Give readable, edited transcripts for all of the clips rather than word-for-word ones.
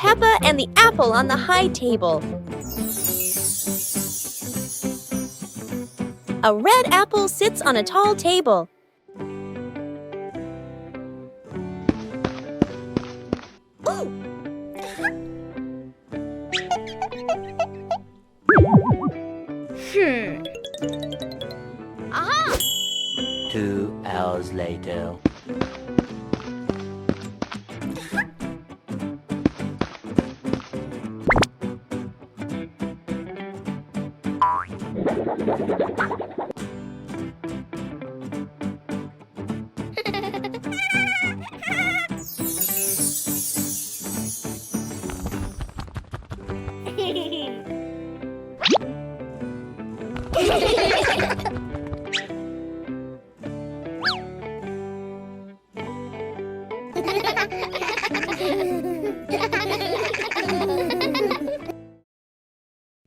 Peppa and the apple on the high table. A red apple sits on a tall table. Ooh! Aha! 2 hours later.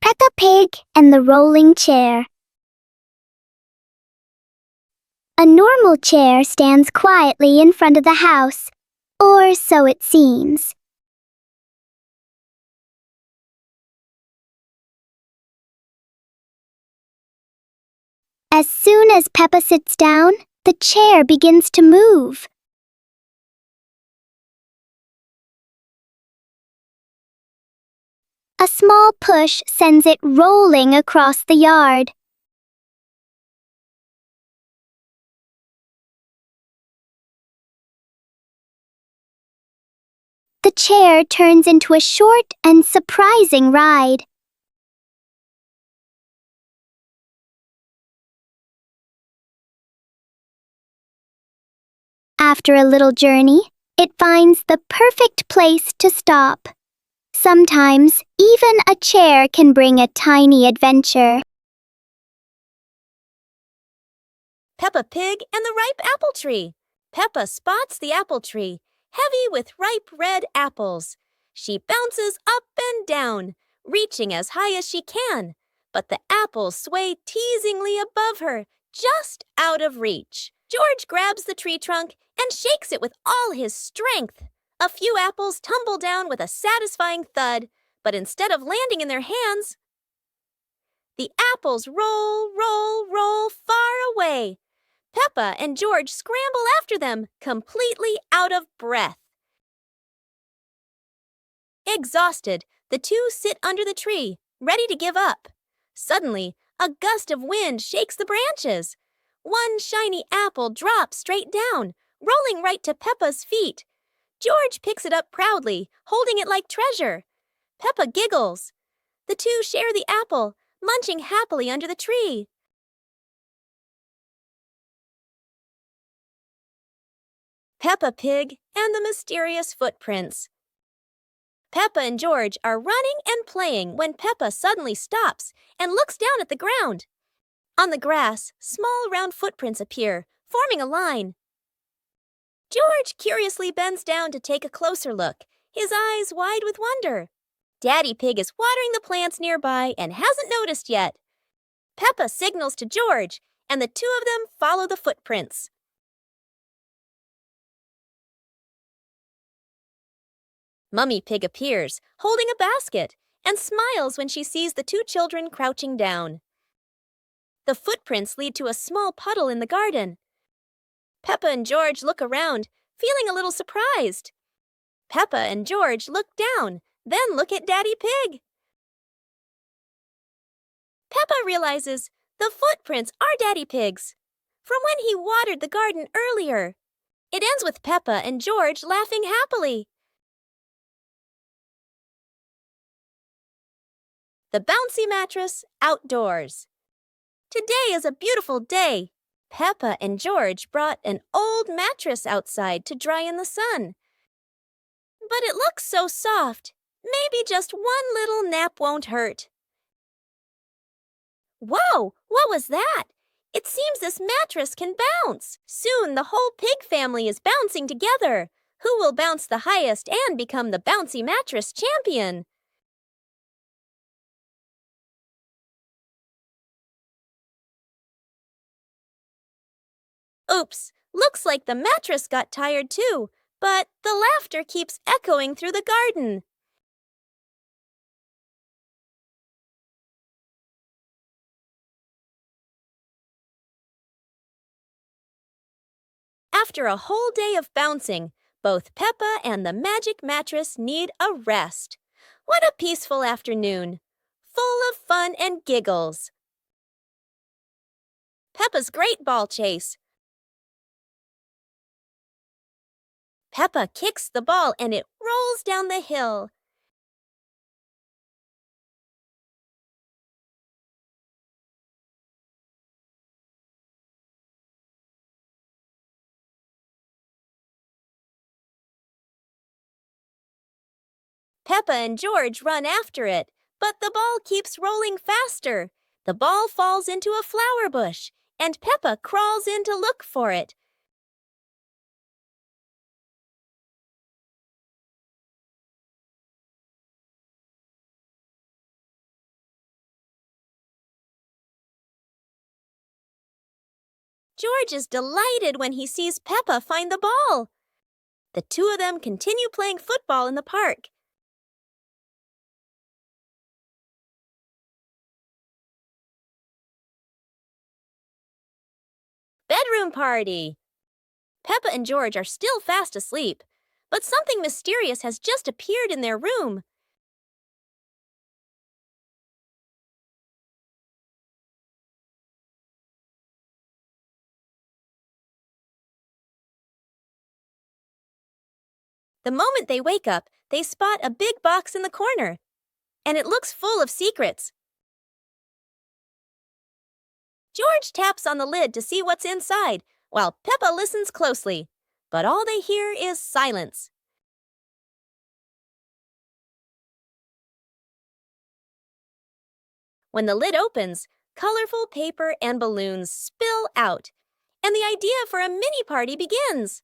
Peppa Pig and the rolling chair. A normal chair stands quietly in front of the house, or so it seems. As soon as Peppa sits down, the chair begins to move. A small push sends it rolling across the yard. The chair turns into a short and surprising ride. After a little journey, it finds the perfect place to stop. Sometimes, even a chair can bring a tiny adventure. Peppa Pig and the ripe apple tree. Peppa spots the apple tree, heavy with ripe red apples. She bounces up and down, reaching as high as she can, but the apples sway teasingly above her, just out of reach. George grabs the tree trunk and shakes it with all his strength. A few apples tumble down with a satisfying thud, but instead of landing in their hands, the apples roll, roll, roll far away. Peppa and George scramble after them, completely out of breath. Exhausted, the two sit under the tree, ready to give up. Suddenly, a gust of wind shakes the branches. One shiny apple drops straight down, rolling right to Peppa's feet. George picks it up proudly, holding it like treasure. Peppa giggles. The two share the apple, munching happily under the tree. Peppa Pig and the mysterious footprints. Peppa and George are running and playing when Peppa suddenly stops and looks down at the ground. On the grass, small round footprints appear, forming a line. George curiously bends down to take a closer look, his eyes wide with wonder. Daddy Pig is watering the plants nearby and hasn't noticed yet. Peppa signals to George, and the two of them follow the footprints. Mummy Pig appears, holding a basket, and smiles when she sees the two children crouching down. The footprints lead to a small puddle in the garden. Peppa and George look around, feeling a little surprised. Peppa and George look down, then look at Daddy Pig. Peppa realizes the footprints are Daddy Pig's, from when he watered the garden earlier. It ends with Peppa and George laughing happily. The bouncy mattress outdoors. Today is a beautiful day. Peppa and George brought an old mattress outside to dry in the sun. But it looks so soft. Maybe just one little nap won't hurt. Whoa! What was that? It seems this mattress can bounce. Soon the whole pig family is bouncing together. Who will bounce the highest and become the bouncy mattress champion? Oops, looks like the mattress got tired too, but the laughter keeps echoing through the garden. After a whole day of bouncing, both Peppa and the magic mattress need a rest. What a peaceful afternoon, full of fun and giggles. Peppa's great ball chase. Peppa kicks the ball and it rolls down the hill. Peppa and George run after it, but the ball keeps rolling faster. The ball falls into a flower bush, and Peppa crawls in to look for it. George is delighted when he sees Peppa find the ball. The two of them continue playing football in the park. Bedroom party! Peppa and George are still fast asleep, but something mysterious has just appeared in their room. The moment they wake up, they spot a big box in the corner, and it looks full of secrets. George taps on the lid to see what's inside, while Peppa listens closely. But all they hear is silence. When the lid opens, colorful paper and balloons spill out, and the idea for a mini party begins.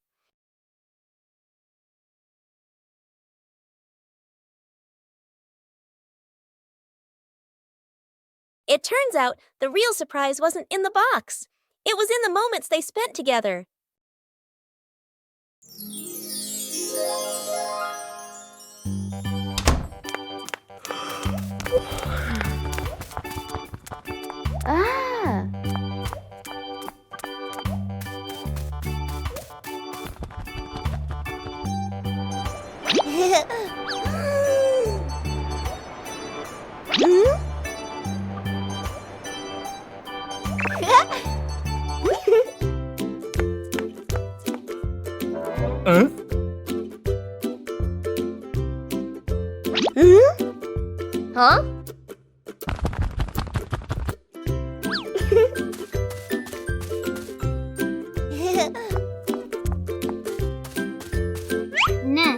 It turns out the real surprise wasn't in the box. It was in the moments they spent together. Ah! Huh? Nah.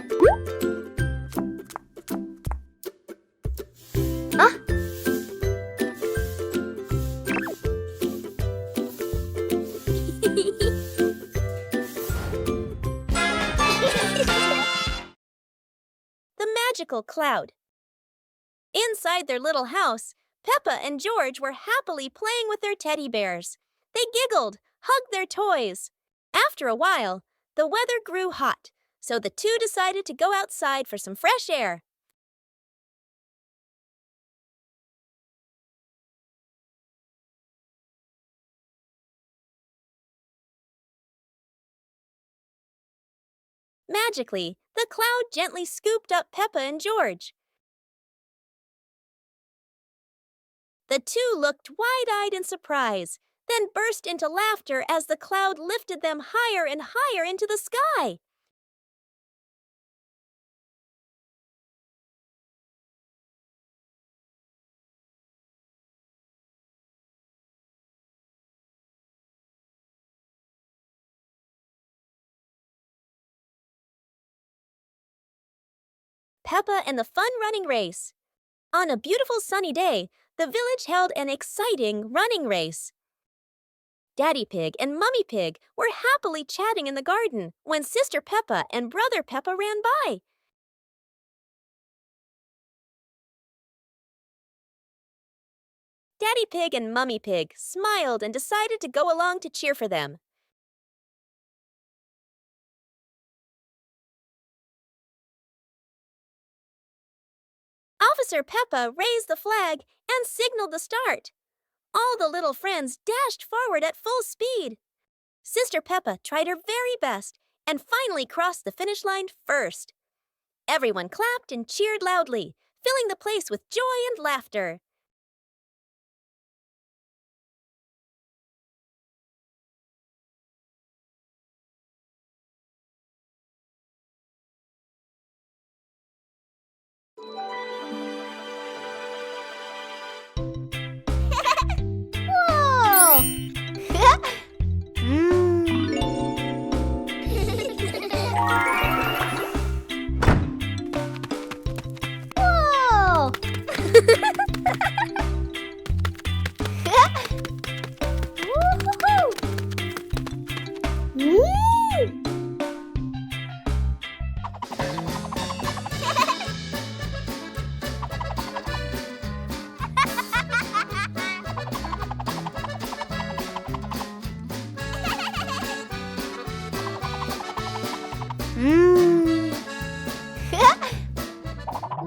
The magical cloud. Inside their little house, Peppa and George were happily playing with their teddy bears. They giggled, hugged their toys. After a while, the weather grew hot, so the two decided to go outside for some fresh air. Magically, the cloud gently scooped up Peppa and George. The two looked wide-eyed in surprise, then burst into laughter as the cloud lifted them higher and higher into the sky. Peppa and the fun running race. On a beautiful sunny day, the village held an exciting running race. Daddy Pig and Mummy Pig were happily chatting in the garden when Sister Peppa and Brother Peppa ran by. Daddy Pig and Mummy Pig smiled and decided to go along to cheer for them. Officer Peppa raised the flag and signaled the start. All the little friends dashed forward at full speed. Sister Peppa tried her very best and finally crossed the finish line first. Everyone clapped and cheered loudly, filling the place with joy and laughter. Whoa! Whoa!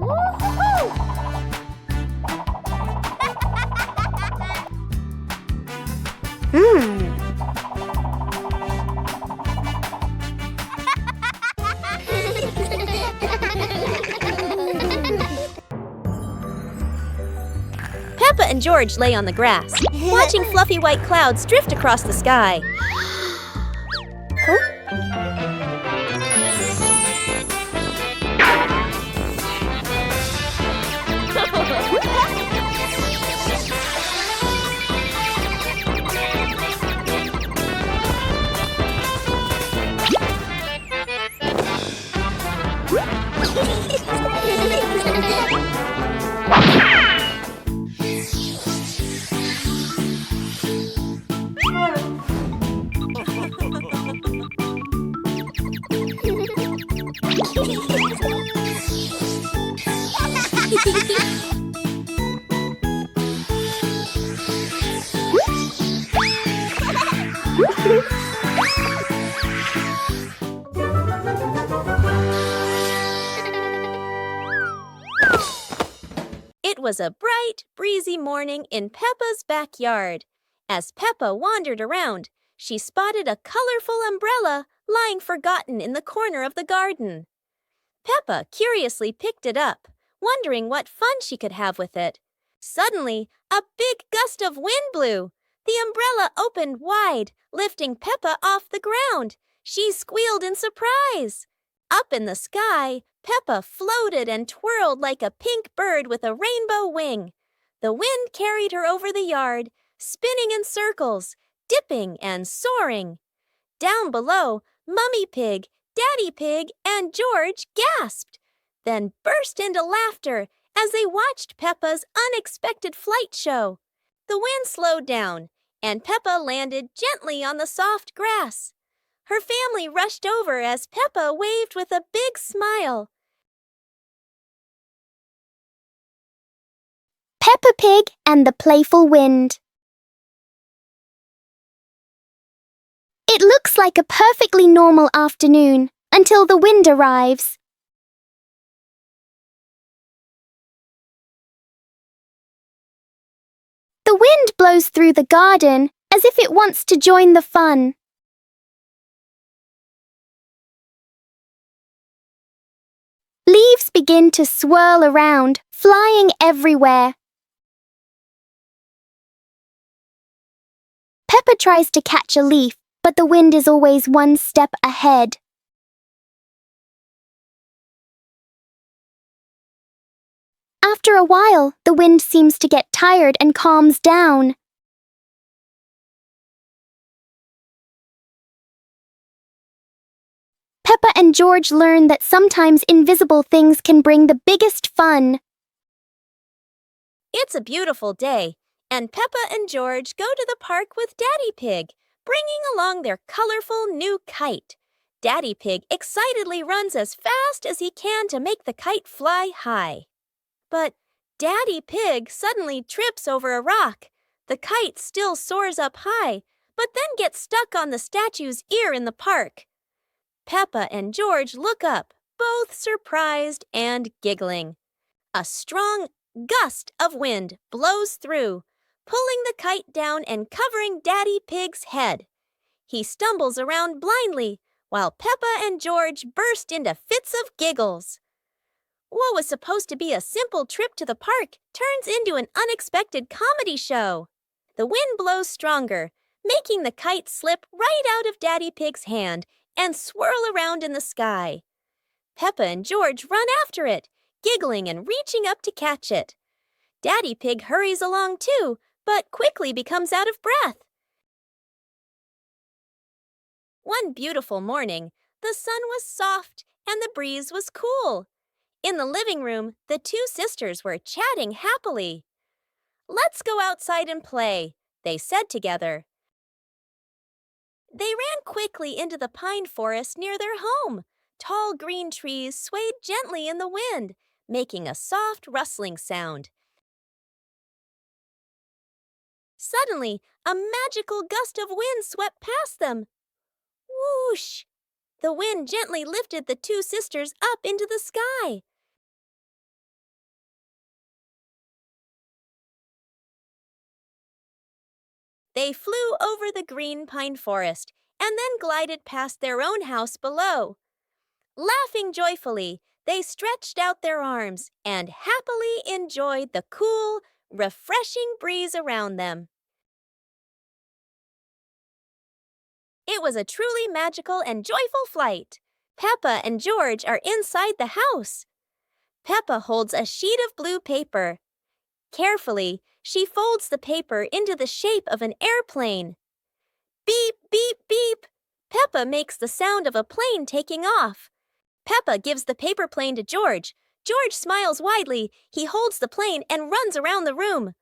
Woo-hoo-hoo! Woo-hoo-hoo! Peppa and George lay on the grass, watching fluffy white clouds drift across the sky. It was a bright, breezy morning in Peppa's backyard. As Peppa wandered around, she spotted a colorful umbrella lying forgotten in the corner of the garden. Peppa curiously picked it up, wondering what fun she could have with it. Suddenly, a big gust of wind blew. The umbrella opened wide, lifting Peppa off the ground. She squealed in surprise. Up in the sky, Peppa floated and twirled like a pink bird with a rainbow wing. The wind carried her over the yard, spinning in circles, dipping and soaring. Down below, Mummy Pig, Daddy Pig, and George gasped, then burst into laughter as they watched Peppa's unexpected flight show. The wind slowed down, and Peppa landed gently on the soft grass. Her family rushed over as Peppa waved with a big smile. Peppa Pig and the Playful Wind. It looks like a perfectly normal afternoon until the wind arrives. The wind blows through the garden as if it wants to join the fun. Leaves begin to swirl around, flying everywhere. Peppa tries to catch a leaf, but the wind is always one step ahead. After a while, the wind seems to get tired and calms down. Peppa and George learn that sometimes invisible things can bring the biggest fun. It's a beautiful day, and Peppa and George go to the park with Daddy Pig, bringing along their colorful new kite. Daddy Pig excitedly runs as fast as he can to make the kite fly high. But Daddy Pig suddenly trips over a rock. The kite still soars up high, but then gets stuck on the statue's ear in the park. Peppa and George look up, both surprised and giggling. A strong gust of wind blows through, pulling the kite down and covering Daddy Pig's head. He stumbles around blindly, while Peppa and George burst into fits of giggles. What was supposed to be a simple trip to the park turns into an unexpected comedy show. The wind blows stronger, making the kite slip right out of Daddy Pig's hand and swirl around in the sky. Peppa and George run after it, giggling and reaching up to catch it. Daddy Pig hurries along too, but quickly becomes out of breath. One beautiful morning, the sun was soft and the breeze was cool. In the living room, the two sisters were chatting happily. "Let's go outside and play," they said together. They ran quickly into the pine forest near their home. Tall green trees swayed gently in the wind, making a soft rustling sound. Suddenly, a magical gust of wind swept past them. Whoosh! The wind gently lifted the two sisters up into the sky. They flew over the green pine forest and then glided past their own house below. Laughing joyfully, they stretched out their arms and happily enjoyed the cool, refreshing breeze around them. It was a truly magical and joyful flight. Peppa and George are inside the house. Peppa holds a sheet of blue paper. Carefully, she folds the paper into the shape of an airplane. Beep, beep, beep! Peppa makes the sound of a plane taking off. Peppa gives the paper plane to George. George smiles widely. He holds the plane and runs around the room.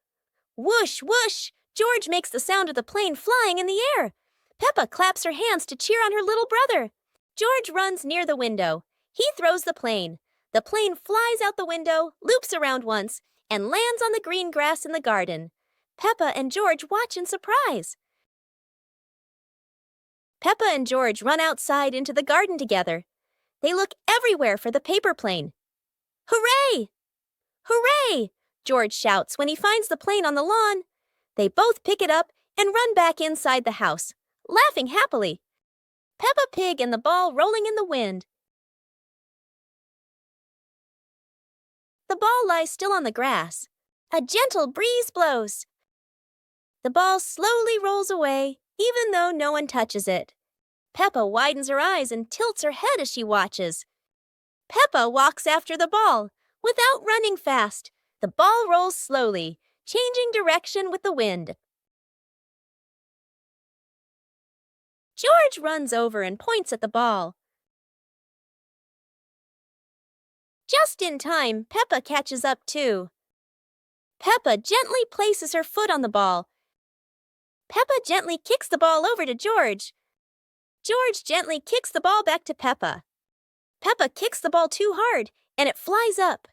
Whoosh, whoosh! George makes the sound of the plane flying in the air. Peppa claps her hands to cheer on her little brother. George runs near the window. He throws the plane. The plane flies out the window, loops around once, and lands on the green grass in the garden. Peppa and George watch in surprise. Peppa and George run outside into the garden together. They look everywhere for the paper plane. Hooray! Hooray! George shouts when he finds the plane on the lawn. They both pick it up and run back inside the house, laughing happily. Peppa Pig and the ball rolling in the wind. The ball lies still on the grass. A gentle breeze blows. The ball slowly rolls away, even though no one touches it. Peppa widens her eyes and tilts her head as she watches. Peppa walks after the ball. Without running fast, the ball rolls slowly, changing direction with the wind. George runs over and points at the ball. Just in time, Peppa catches up too. Peppa gently places her foot on the ball. Peppa gently kicks the ball over to George. George gently kicks the ball back to Peppa. Peppa kicks the ball too hard, and it flies up.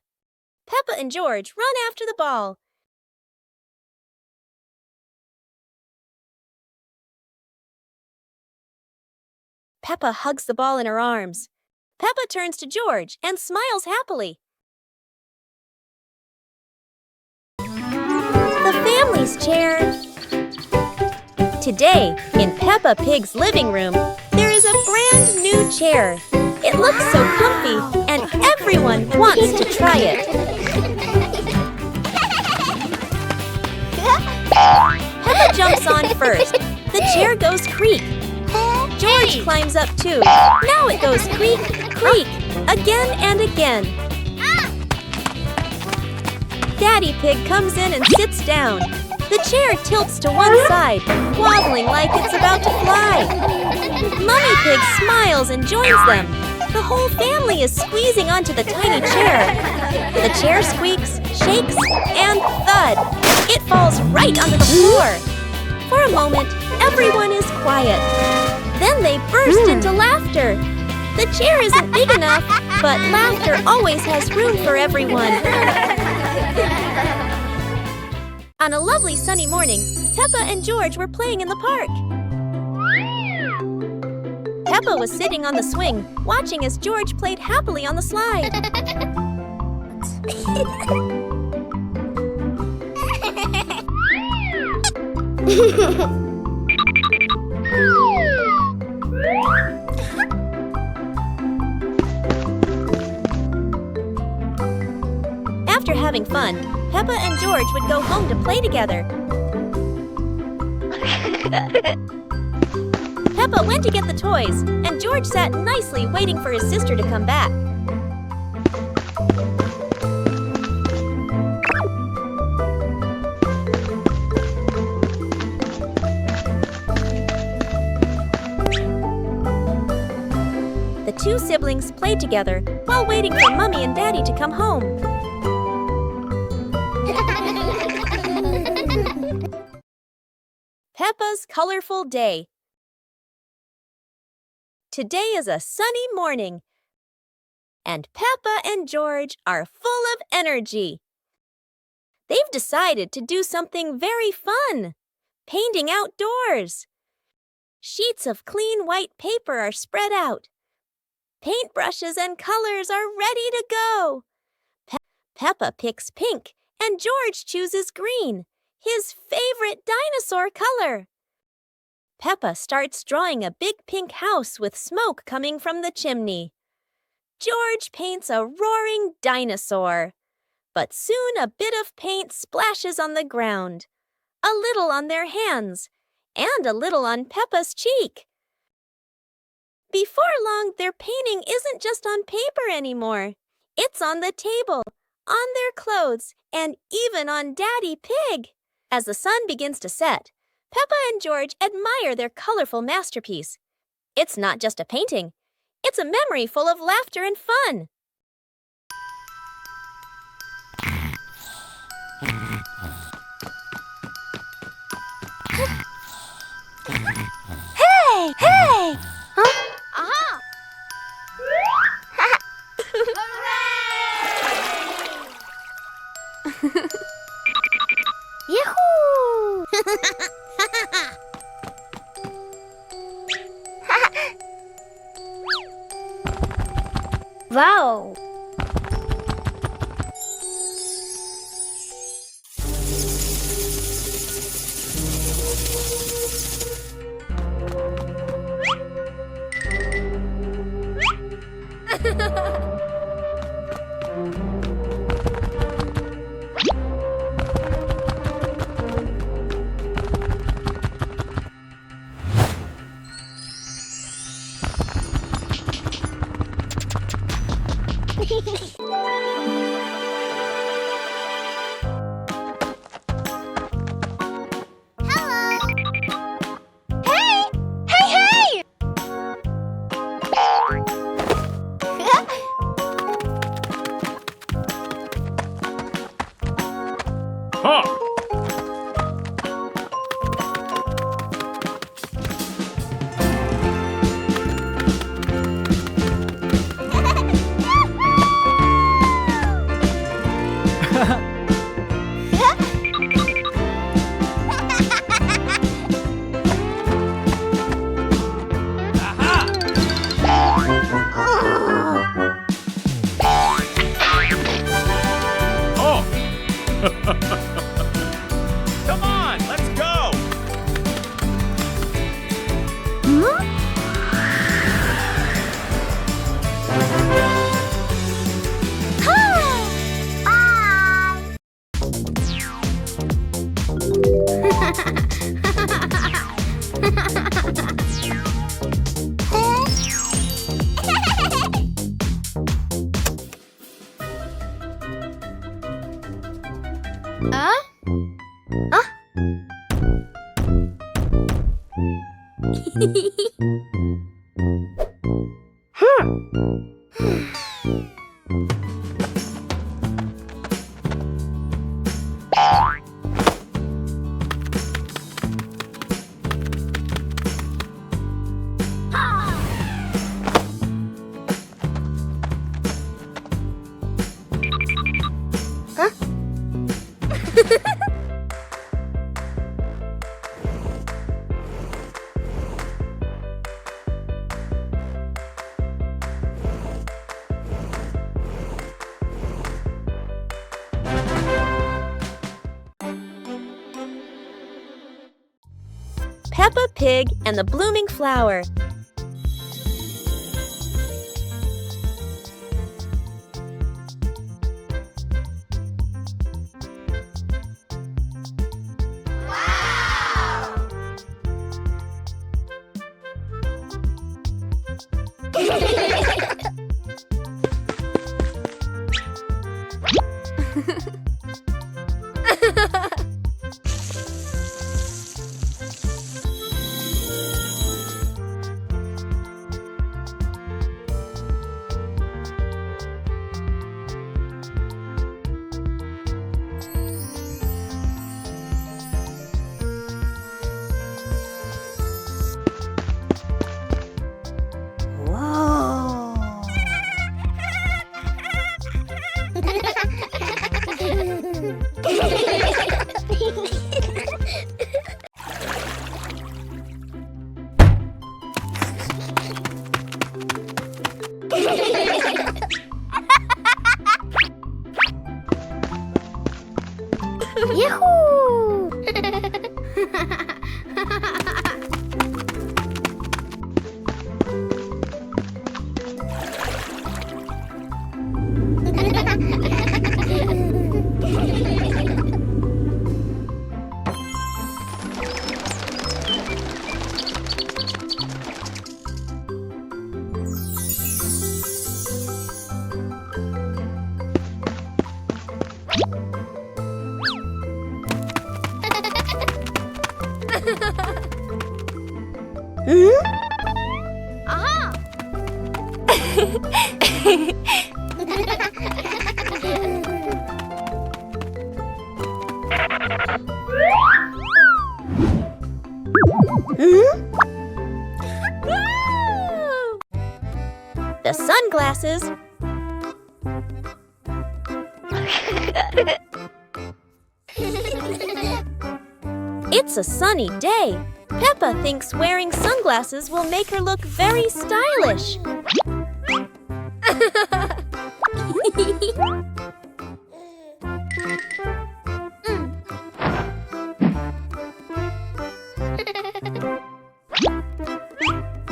Peppa and George run after the ball. Peppa hugs the ball in her arms. Peppa turns to George and smiles happily. The family's chair. Today, in Peppa Pig's living room, there is a brand new chair. It looks so comfy, and everyone wants to try it. Peppa jumps on first. The chair goes creak. George climbs up too. Now it goes creak, creak, again and again. Daddy Pig comes in and sits down. The chair tilts to one side, wobbling like it's about to fly. Mummy Pig smiles and joins them. The whole family is squeezing onto the tiny chair. The chair squeaks, shakes, and thud. It falls right onto the floor. For a moment, everyone is quiet. Then they burst into laughter. The chair isn't big enough, but laughter always has room for everyone. On a lovely sunny morning, Peppa and George were playing in the park. Peppa was sitting on the swing, watching as George played happily on the slide. having fun, Peppa and George would go home to play together. Peppa went to get the toys, and George sat nicely waiting for his sister to come back. The two siblings played together while waiting for Mommy and Daddy to come home. Peppa's colorful day. Today is a sunny morning, and Peppa and George are full of energy. They've decided to do something very fun, painting outdoors. Sheets of clean white paper are spread out. Paintbrushes and colors are ready to go. Peppa picks pink, and George chooses green, his favorite dinosaur color. Peppa starts drawing a big pink house with smoke coming from the chimney. George paints a roaring dinosaur. But soon a bit of paint splashes on the ground, a little on their hands, and a little on Peppa's cheek. Before long, their painting isn't just on paper anymore. It's on the table, on their clothes, and even on Daddy Pig. As the sun begins to set, Peppa and George admire their colorful masterpiece. It's not just a painting. It's a memory full of laughter and fun. Hey! Hey! Huh? Aha! Yahoo! Wow! Come on, let's go! Peppa Pig and the Blooming Flower. Yahoo! Ah! The sunglasses. It's a sunny day. Peppa thinks wearing sunglasses will make her look very stylish.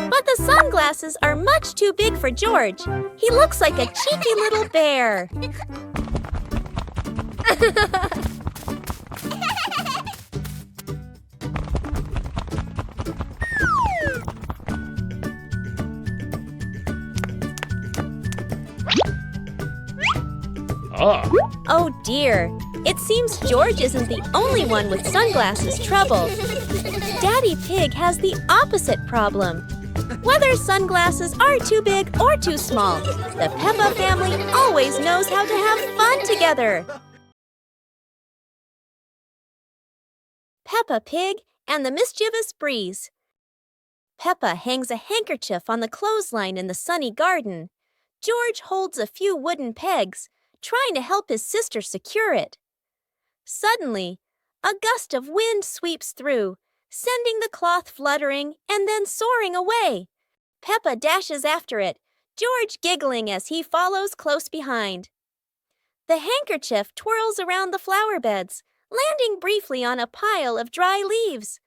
But the sunglasses are much too big for George. He looks like a cheeky little bear. Oh dear, it seems George isn't the only one with sunglasses trouble. Daddy Pig has the opposite problem. Whether sunglasses are too big or too small, the Peppa family always knows how to have fun together. Peppa Pig and the Mischievous Breeze. Peppa hangs a handkerchief on the clothesline in the sunny garden. George holds a few wooden pegs, trying to help his sister secure it. Suddenly, a gust of wind sweeps through, sending the cloth fluttering and then soaring away. Peppa dashes after it, George giggling as he follows close behind. The handkerchief twirls around the flower beds, landing briefly on a pile of dry leaves.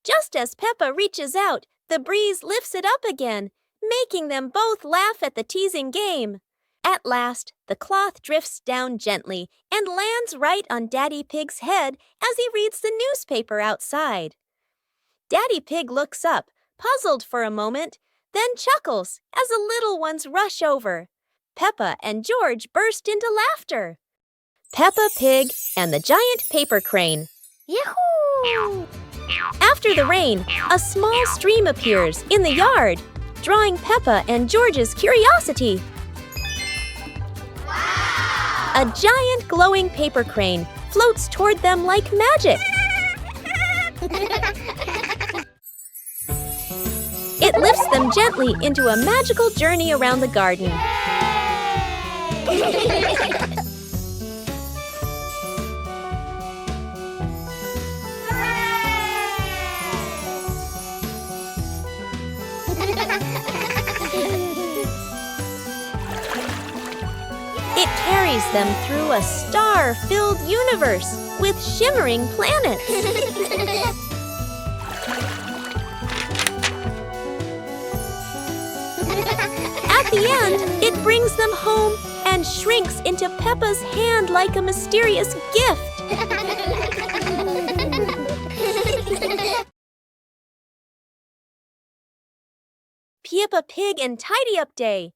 Just as Peppa reaches out, the breeze lifts it up again, making them both laugh at the teasing game. At last, the cloth drifts down gently and lands right on Daddy Pig's head as he reads the newspaper outside. Daddy Pig looks up, puzzled for a moment, then chuckles as the little ones rush over. Peppa and George burst into laughter. Peppa Pig and the Giant Paper Crane. Yahoo! After the rain, a small stream appears in the yard, drawing Peppa and George's curiosity. A giant glowing paper crane floats toward them like magic. It lifts them gently into a magical journey around the garden. It carries them through a star-filled universe with shimmering planets. At the end, it brings them home and shrinks into Peppa's hand like a mysterious gift. Peppa Pig and Tidy Up Day.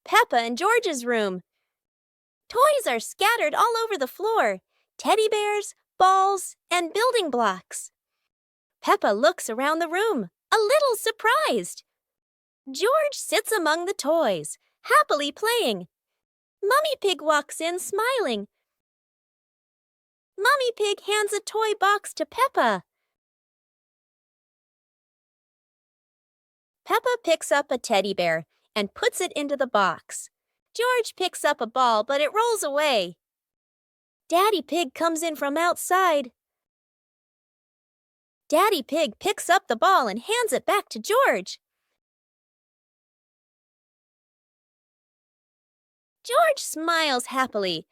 Peppa and George's room. Toys are scattered all over the floor. Teddy bears, balls, and building blocks. Peppa looks around the room, a little surprised. George sits among the toys, happily playing. Mummy Pig walks in, smiling. Mummy Pig hands a toy box to Peppa. Peppa picks up a teddy bear and puts it into the box. George picks up a ball, but it rolls away. Daddy Pig comes in from outside. Daddy Pig picks up the ball and hands it back to George. George smiles happily.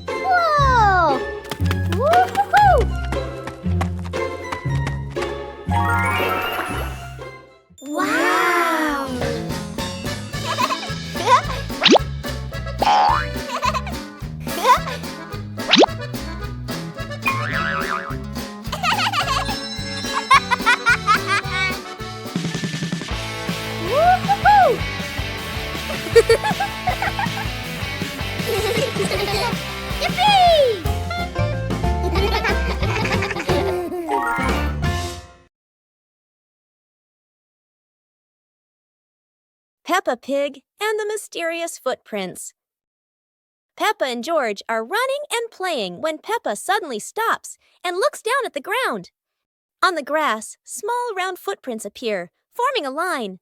Whoa! Woo-hoo-hoo! Wow! Woo-hoo-hoo! Peppa Pig and the Mysterious Footprints. Peppa and George are running and playing when Peppa suddenly stops and looks down at the ground. On the grass, small round footprints appear, forming a line.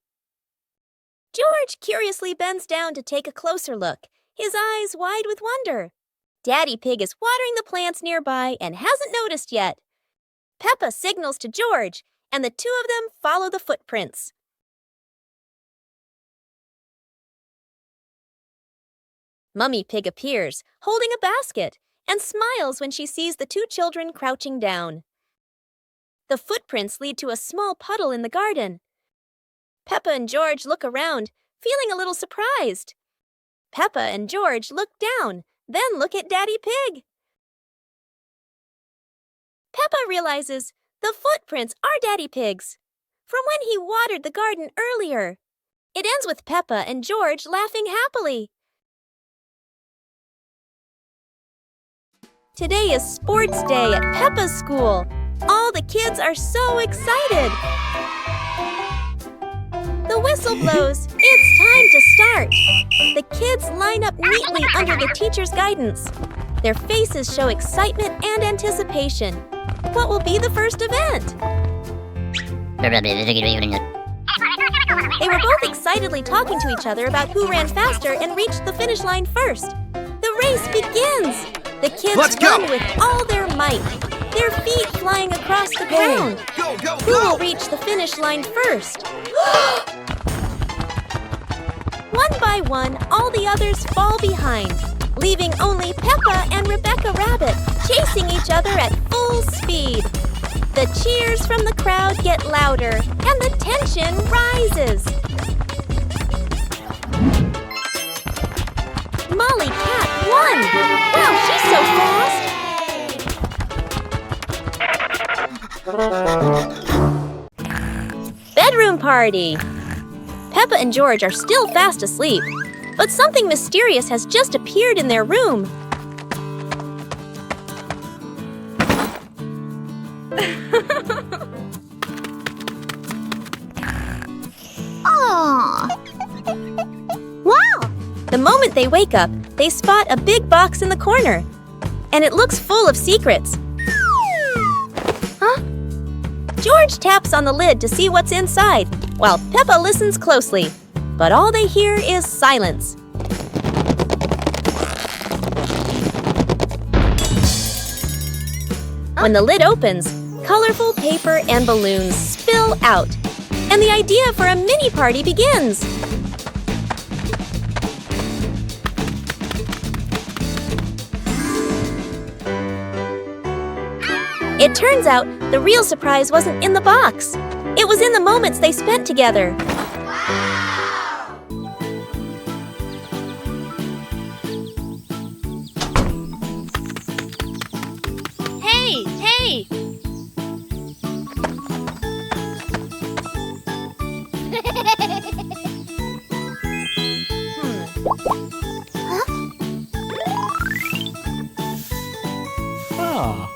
George curiously bends down to take a closer look, his eyes wide with wonder. Daddy Pig is watering the plants nearby and hasn't noticed yet. Peppa signals to George, and the two of them follow the footprints. Mummy Pig appears, holding a basket, and smiles when she sees the two children crouching down. The footprints lead to a small puddle in the garden. Peppa and George look around, feeling a little surprised. Peppa and George look down, then look at Daddy Pig. Peppa realizes the footprints are Daddy Pig's, from when he watered the garden earlier. It ends with Peppa and George laughing happily. Today is sports day at Peppa's school. All the kids are so excited. The whistle blows. It's time to start. The kids line up neatly under the teacher's guidance. Their faces show excitement and anticipation. What will be the first event? They were both excitedly talking to each other about who ran faster and reached the finish line first. The race begins. The kids run with all their might, their feet flying across the ground. Who will reach the finish line first? One by one, all the others fall behind, leaving only Peppa and Rebecca Rabbit chasing each other at full speed. The cheers from the crowd get louder, and the tension rises. Molly Cat won! Wow, she's so fast! Bedroom party! Peppa and George are still fast asleep, but something mysterious has just appeared in their room. Aww. Wow! The moment they wake up, they spot a big box in the corner. And it looks full of secrets. Huh? George taps on the lid to see what's inside, while Peppa listens closely. But all they hear is silence. When the lid opens, colorful paper and balloons spill out, and the idea for a mini party begins. It turns out the real surprise wasn't in the box. It was in the moments they spent together. Hey, hey! Ah.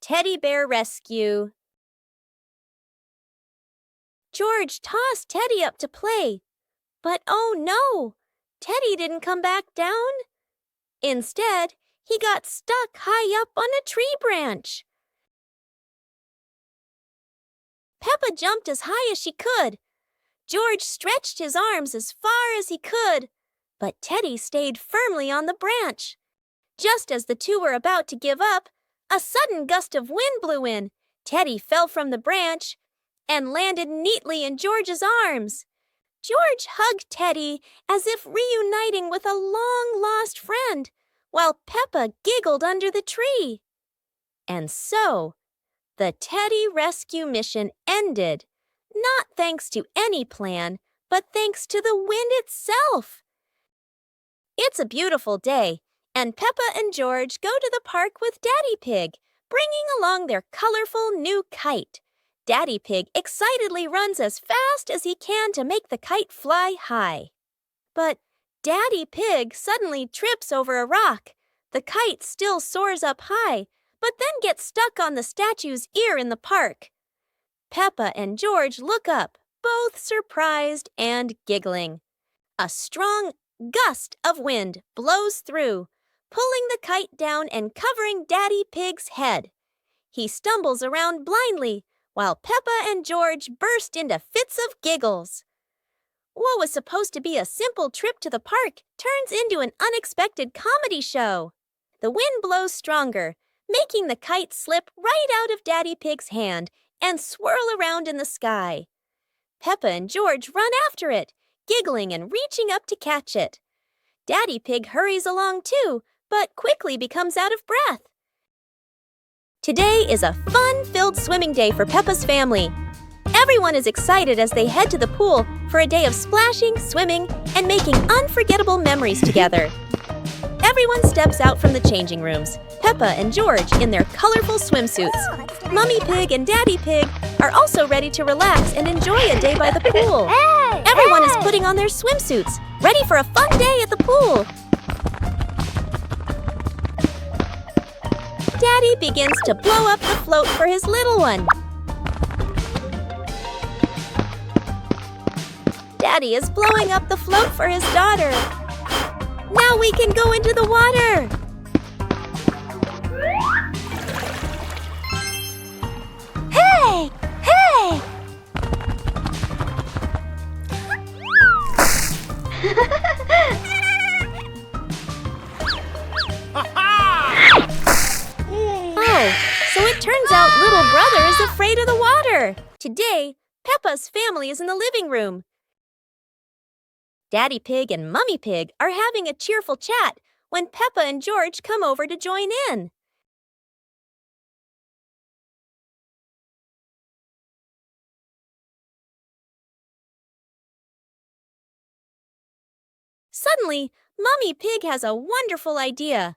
Teddy Bear Rescue. George tossed Teddy up to play. But oh no! Teddy didn't come back down. Instead, he got stuck high up on a tree branch. Peppa jumped as high as she could. George stretched his arms as far as he could. But Teddy stayed firmly on the branch. Just as the two were about to give up, a sudden gust of wind blew in. Teddy fell from the branch and landed neatly in George's arms. George hugged Teddy as if reuniting with a long-lost friend, while Peppa giggled under the tree. And so, the Teddy rescue mission ended, not thanks to any plan, but thanks to the wind itself. It's a beautiful day, and Peppa and George go to the park with Daddy Pig, bringing along their colorful new kite. Daddy Pig excitedly runs as fast as he can to make the kite fly high. But Daddy Pig suddenly trips over a rock. The kite still soars up high, but then gets stuck on the statue's ear in the park. Peppa and George look up, both surprised and giggling. A strong gust of wind blows through, pulling the kite down and covering Daddy Pig's head. He stumbles around blindly, while Peppa and George burst into fits of giggles. What was supposed to be a simple trip to the park turns into an unexpected comedy show. The wind blows stronger, making the kite slip right out of Daddy Pig's hand and swirl around in the sky. Peppa and George run after it, giggling and reaching up to catch it. Daddy Pig hurries along too, but quickly becomes out of breath. Today is a fun-filled swimming day for Peppa's family. Everyone is excited as they head to the pool for a day of splashing, swimming, and making unforgettable memories together. Everyone steps out from the changing rooms, Peppa and George in their colorful swimsuits. Mummy Pig and Daddy Pig are also ready to relax and enjoy a day by the pool. Everyone is putting on their swimsuits, ready for a fun day at the pool. Daddy begins to blow up the float for his little one. Daddy is blowing up the float for his daughter. Now we can go into the water. Hey! Hey! Oh, so it turns out little brother is afraid of the water. Today, Peppa's family is in the living room. Daddy Pig and Mummy Pig are having a cheerful chat when Peppa and George come over to join in. Suddenly, Mummy Pig has a wonderful idea.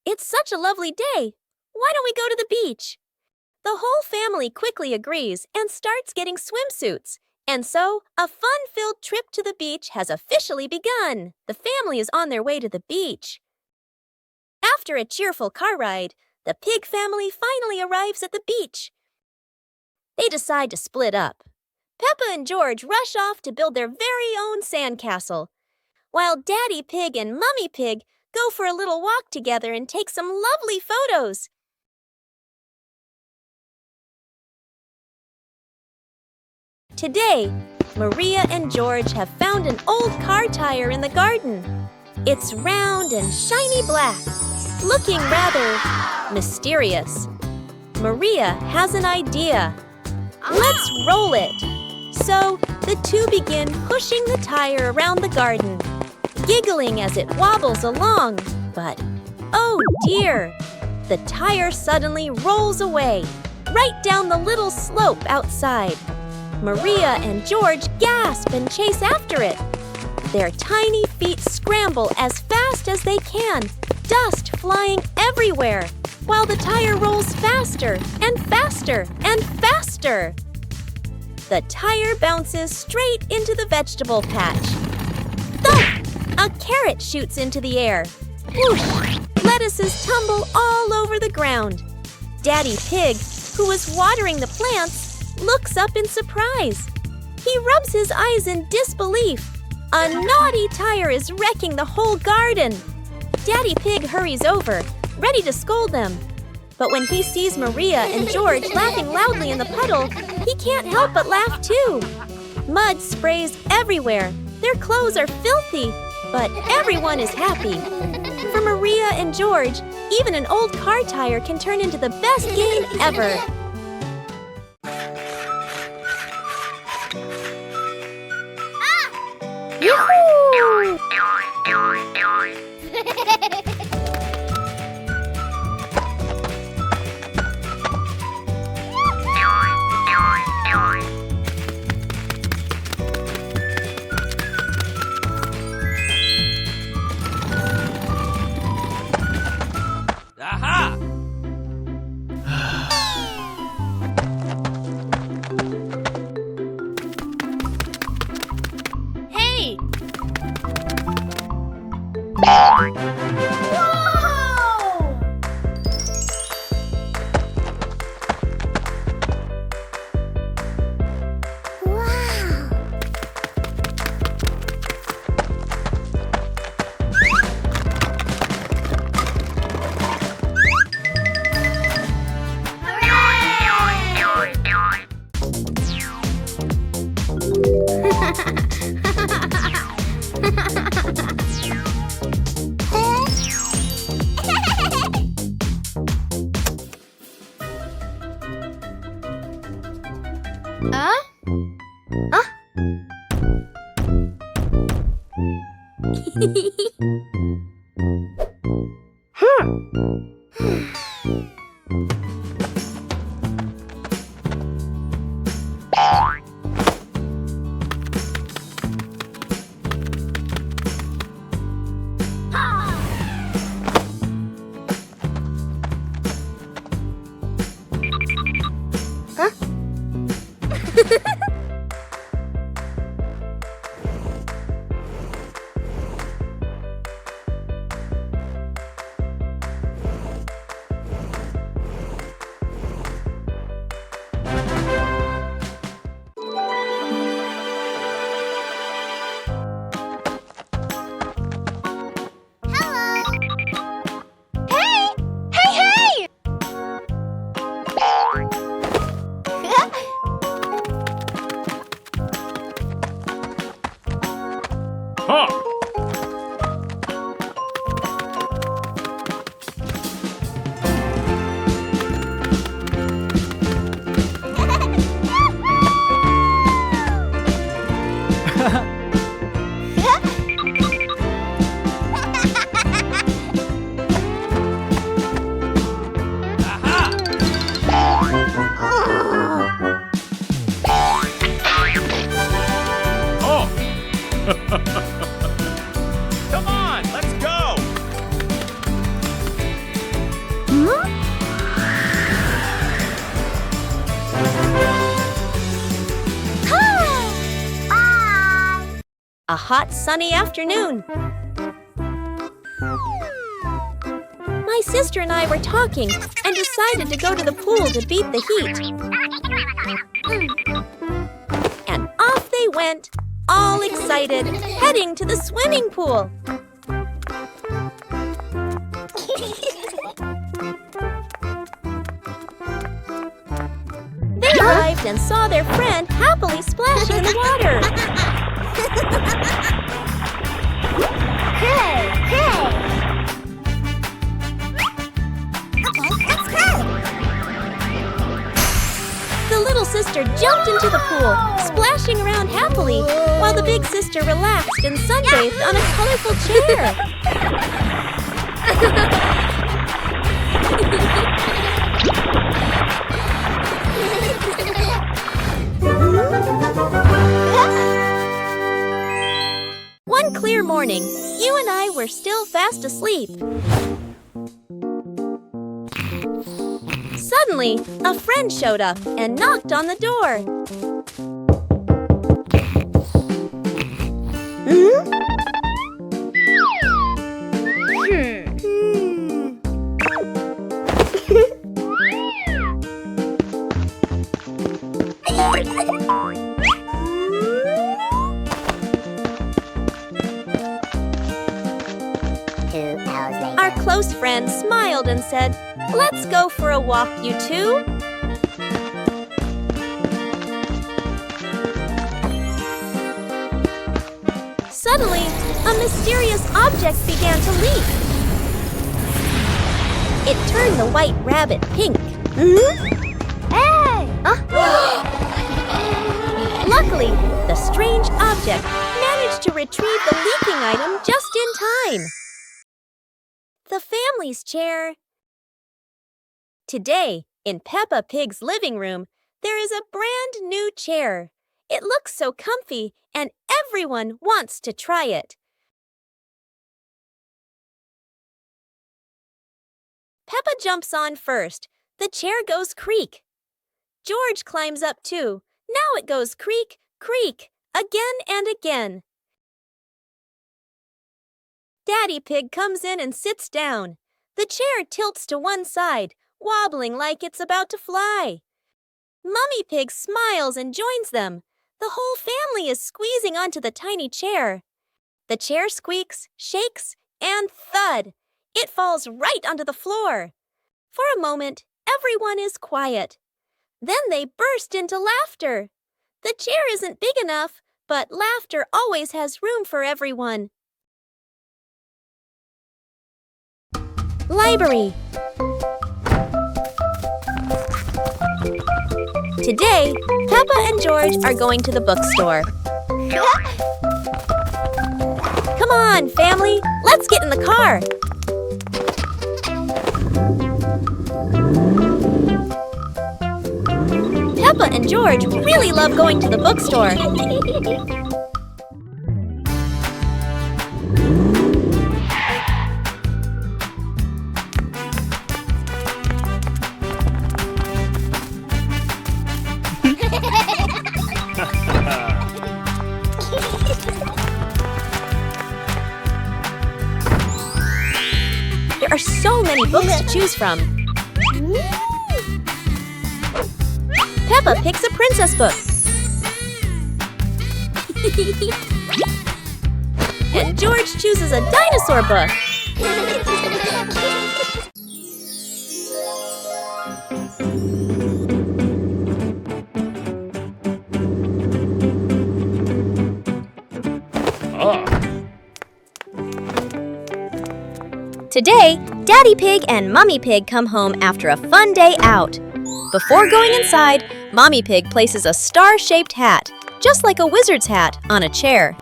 It's such a lovely day. Why don't we go to the beach? The whole family quickly agrees and starts getting swimsuits. And so, a fun-filled trip to the beach has officially begun. The family is on their way to the beach. After a cheerful car ride, the pig family finally arrives at the beach. They decide to split up. Peppa and George rush off to build their very own sandcastle, while Daddy Pig and Mummy Pig go for a little walk together and take some lovely photos. Today, Maria and George have found an old car tire in the garden. It's round and shiny black, looking rather mysterious. Maria has an idea. Let's roll it. So, the two begin pushing the tire around the garden, giggling as it wobbles along. But, oh dear, the tire suddenly rolls away, right down the little slope outside. Maria and George gasp and chase after it. Their tiny feet scramble as fast as they can, dust flying everywhere, while the tire rolls faster and faster and faster. The tire bounces straight into the vegetable patch. Thump! A carrot shoots into the air. Whoosh! Lettuces tumble all over the ground. Daddy Pig, who was watering the plants, looks up in surprise. He rubs his eyes in disbelief. A naughty tire is wrecking the whole garden. Daddy Pig hurries over, ready to scold them. But when he sees Maria and George laughing loudly in the puddle, he can't help but laugh too. Mud sprays everywhere. Their clothes are filthy, but everyone is happy. For Maria and George, even an old car tire can turn into the best game ever. Yoo-hoo! Aha! Hey! a hot sunny afternoon. My sister and I were talking and decided to go to the pool to beat the heat. And off they went, all excited, heading to the swimming pool. They arrived and saw their friend happily splashing in the water. Hey, hey! Okay, let's go! The little sister jumped into the pool, splashing around happily, while the big sister relaxed and sunbathed on a colorful chair. One clear morning, you and I were still fast asleep. Suddenly, a friend showed up and knocked on the door. Our close friend smiled and said, "Let's go for a walk, you two." Suddenly, a mysterious object began to leap. It turned the white rabbit pink. Hey! Luckily, the strange object managed to retrieve the leaking item just in time. The family's chair. Today, in Peppa Pig's living room, there is a brand new chair. It looks so comfy, and everyone wants to try it. Peppa jumps on first. The chair goes creak. George climbs up too. Now it goes creak, creak, again and again. Daddy Pig comes in and sits down. The chair tilts to one side, wobbling like it's about to fly. Mummy Pig smiles and joins them. The whole family is squeezing onto the tiny chair. The chair squeaks, shakes, and thud! It falls right onto the floor. For a moment, everyone is quiet. Then they burst into laughter. The chair isn't big enough, but laughter always has room for everyone. Library. Today, Peppa and George are going to the bookstore. Come on, family, let's get in the car. Peppa and George really love going to the bookstore. There are so many books to choose from. Peppa picks a princess book. And George chooses a dinosaur book. Today, Daddy Pig and Mummy Pig come home after a fun day out. Before going inside, Mommy Pig places a star-shaped hat, just like a wizard's hat, on a chair.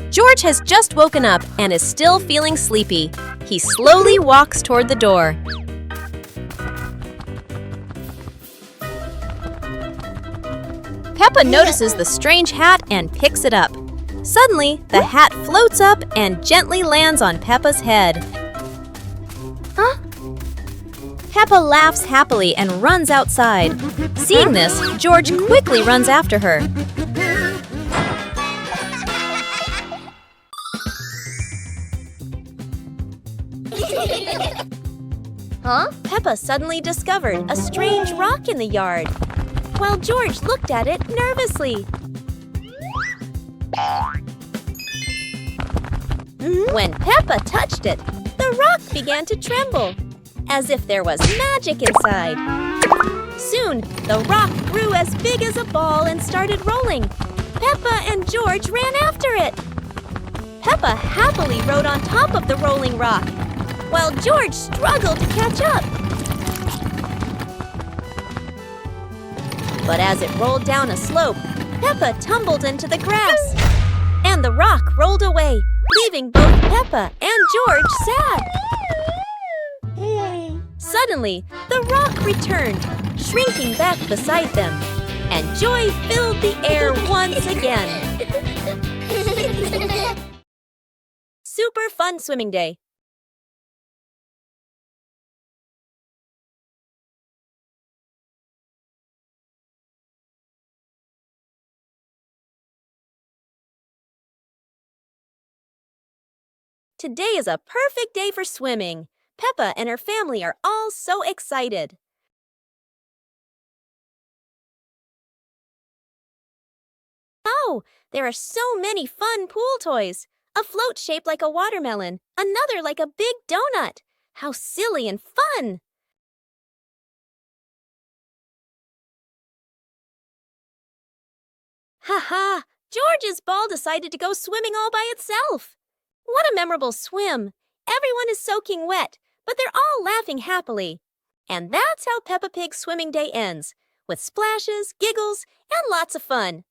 George has just woken up and is still feeling sleepy. He slowly walks toward the door. Peppa notices the strange hat and picks it up. Suddenly, the hat floats up and gently lands on Peppa's head. Peppa laughs happily and runs outside. Seeing this, George quickly runs after her. Huh? Peppa suddenly discovered a strange rock in the yard, while George looked at it nervously. When Peppa touched it, the rock began to tremble, as if there was magic inside. Soon, the rock grew as big as a ball and started rolling. Peppa and George ran after it. Peppa happily rode on top of the rolling rock, while George struggled to catch up. But as it rolled down a slope, Peppa tumbled into the grass, and the rock rolled away, leaving both Peppa and George sad. Suddenly, the rock returned, shrinking back beside them, and joy filled the air once again. Super fun swimming day. Today is a perfect day for swimming. Peppa and her family are all so excited. Oh, there are so many fun pool toys. A float shaped like a watermelon, another like a big donut. How silly and fun! Ha ha! George's ball decided to go swimming all by itself. What a memorable swim! Everyone is soaking wet, but they're all laughing happily. And that's how Peppa Pig's swimming day ends, with splashes, giggles, and lots of fun.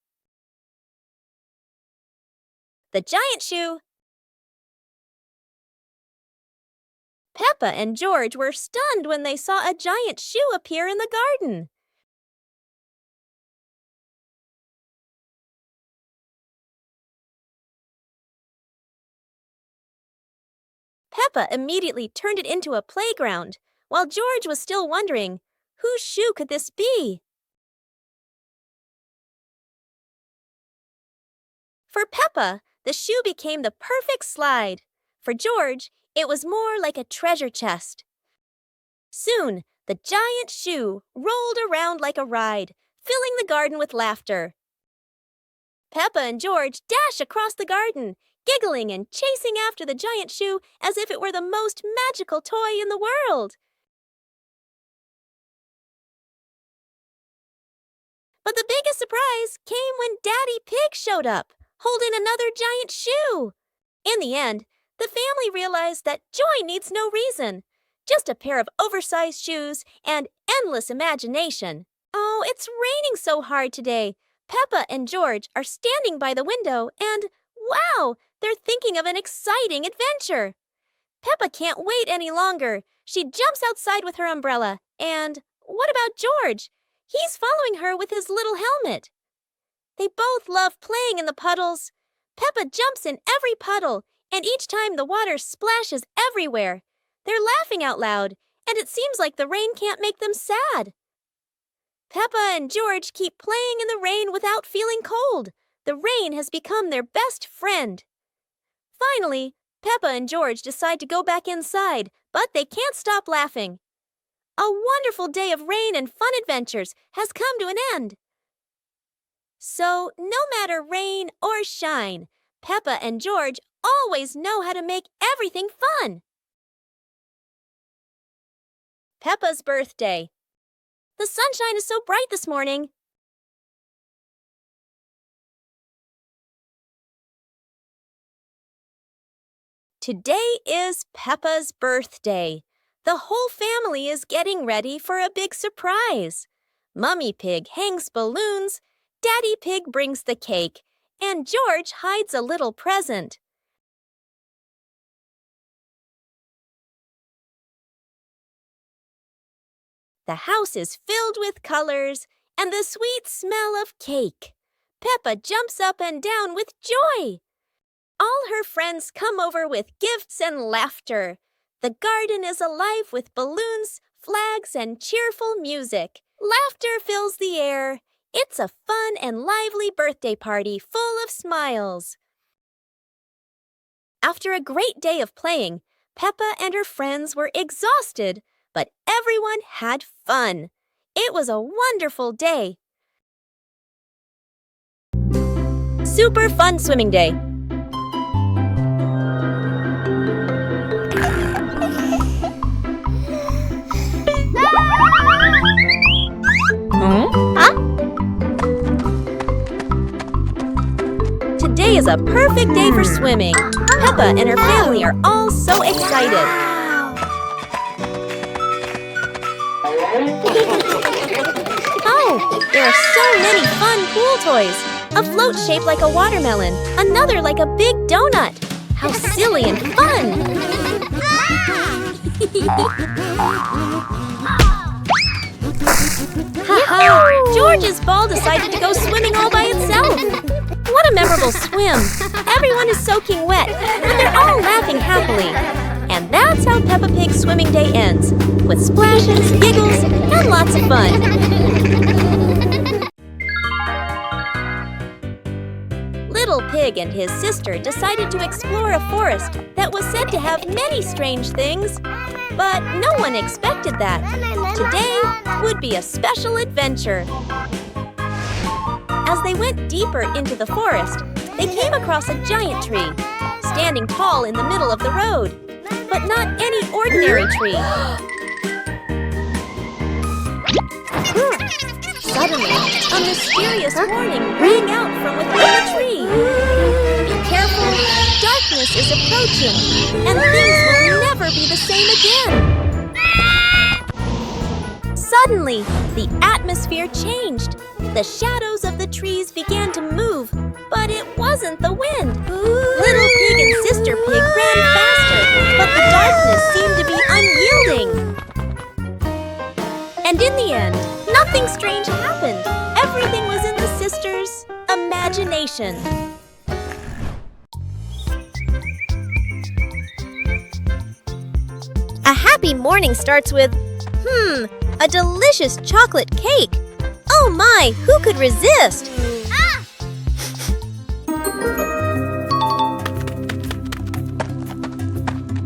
The giant shoe. Peppa and George were stunned when they saw a giant shoe appear in the garden. Peppa immediately turned it into a playground, while George was still wondering, whose shoe could this be? For Peppa, the shoe became the perfect slide. For George, it was more like a treasure chest. Soon, the giant shoe rolled around like a ride, filling the garden with laughter. Peppa and George dash across the garden, giggling and chasing after the giant shoe as if it were the most magical toy in the world. But the biggest surprise came when Daddy Pig showed up, holding another giant shoe. In the end, the family realized that joy needs no reason, just a pair of oversized shoes and endless imagination. Oh, it's raining so hard today. Peppa and George are standing by the window and, wow, they're thinking of an exciting adventure. Peppa can't wait any longer. She jumps outside with her umbrella. And what about George? He's following her with his little helmet. They both love playing in the puddles. Peppa jumps in every puddle, and each time the water splashes everywhere. They're laughing out loud, and it seems like the rain can't make them sad. Peppa and George keep playing in the rain without feeling cold. The rain has become their best friend. Finally, Peppa and George decide to go back inside, but they can't stop laughing. A wonderful day of rain and fun adventures has come to an end. So, no matter rain or shine, Peppa and George always know how to make everything fun. Peppa's birthday. The sunshine is so bright this morning. Today is Peppa's birthday. The whole family is getting ready for a big surprise. Mummy Pig hangs balloons, Daddy Pig brings the cake, and George hides a little present. The house is filled with colors and the sweet smell of cake. Peppa jumps up and down with joy. All her friends come over with gifts and laughter. The garden is alive with balloons, flags and cheerful music. Laughter fills the air. It's a fun and lively birthday party full of smiles. After a great day of playing, Peppa and her friends were exhausted, but everyone had fun. It was a wonderful day. Super fun swimming day. Today is a perfect day for swimming. Peppa and her family are all so excited. Oh, there are so many fun pool toys. A float shaped like a watermelon, another like a big donut. How silly and fun! Ha-ha! George's ball decided to go swimming all by itself. What a memorable swim! Everyone is soaking wet, but they're all laughing happily. And that's how Peppa Pig's swimming day ends, with splashes, giggles, and lots of fun. Little Pig and his sister decided to explore a forest that was said to have many strange things. But no one expected that. Today would be a special adventure. As they went deeper into the forest, they came across a giant tree, standing tall in the middle of the road. But not any ordinary tree. Suddenly, a mysterious warning rang out from within the tree. Be careful, darkness is approaching, and things will never be the same again. Suddenly, the atmosphere changed. The shadows of the trees began to move, but it wasn't the wind. Little Pig and Sister Pig ran faster, but the darkness seemed to be unyielding. And in the end, nothing strange happened. Everything was in the sisters' imagination. A happy morning starts with, a delicious chocolate cake. Oh my, who could resist?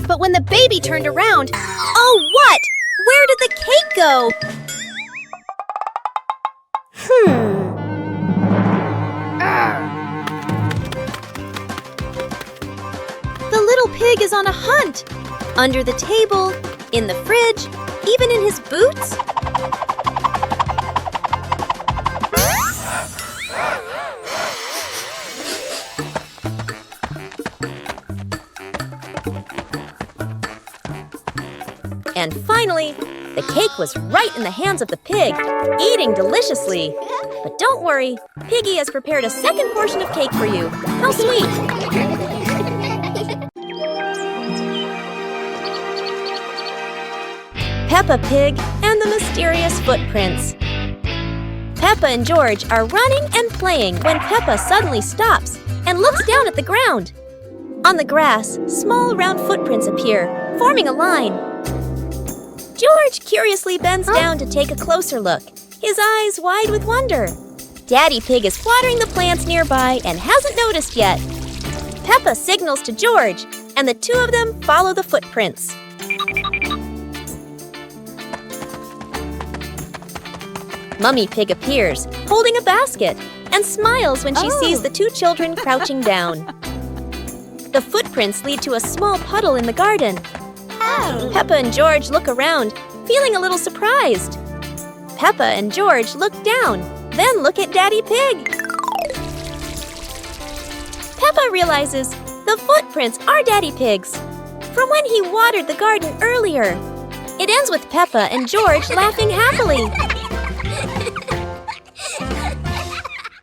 But when the baby turned around, oh what? Where did the cake go? The little pig is on a hunt. Under the table, in the fridge, even in his boots. And finally, the cake was right in the hands of the pig, eating deliciously. But don't worry, Piggy has prepared a second portion of cake for you. How sweet! Peppa Pig and the Mysterious Footprints. Peppa and George are running and playing when Peppa suddenly stops and looks down at the ground. On the grass, small round footprints appear, forming a line. George curiously bends down to take a closer look, his eyes wide with wonder. Daddy Pig is watering the plants nearby and hasn't noticed yet. Peppa signals to George, and the two of them follow the footprints. Mummy Pig appears, holding a basket, and smiles when she sees the two children crouching down. The footprints lead to a small puddle in the garden. Peppa and George look around, feeling a little surprised. Peppa and George look down, then look at Daddy Pig. Peppa realizes the footprints are Daddy Pig's, from when he watered the garden earlier. It ends with Peppa and George laughing happily.